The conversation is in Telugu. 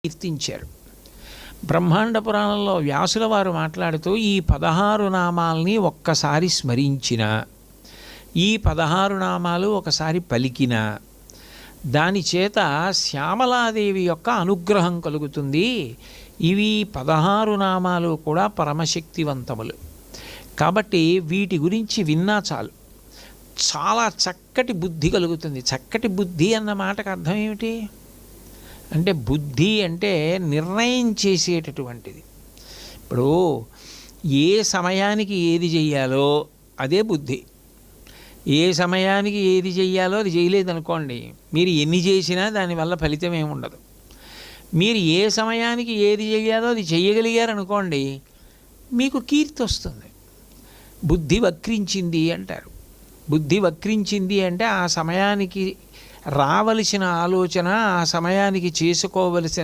కీర్తించారు. బ్రహ్మాండ పురాణంలో వ్యాసుల వారు మాట్లాడుతూ ఈ 16 నామాల్ని ఒక్కసారి స్మరించిన, ఈ 16 నామాలు ఒకసారి పలికిన దాని చేత శ్యామలాదేవి యొక్క అనుగ్రహం కలుగుతుంది. ఇవి 16 నామాలు కూడా పరమశక్తివంతములు కాబట్టి వీటి గురించి విన్నా చాలు, చాలా చక్కటి బుద్ధి కలుగుతుంది. చక్కటి బుద్ధి అన్న మాటకు అర్థం ఏమిటి అంటే, బుద్ధి అంటే నిర్ణయం చేసేటటువంటిది. ఇప్పుడు ఏ సమయానికి ఏది చెయ్యాలో అదే బుద్ధి. ఏ సమయానికి ఏది చెయ్యాలో అది చేయలేదనుకోండి, మీరు ఎన్ని చేసినా దానివల్ల ఫలితం ఏమి ఉండదు. మీరు ఏ సమయానికి ఏది చెయ్యాలో అది చెయ్యగలిగారనుకోండి, మీకు కీర్తి వస్తుంది. బుద్ధి వక్రించింది అంటారు. బుద్ధి వక్రించింది అంటే ఆ సమయానికి రావలసిన ఆలోచన, ఆ సమయానికి చేసుకోవలసిన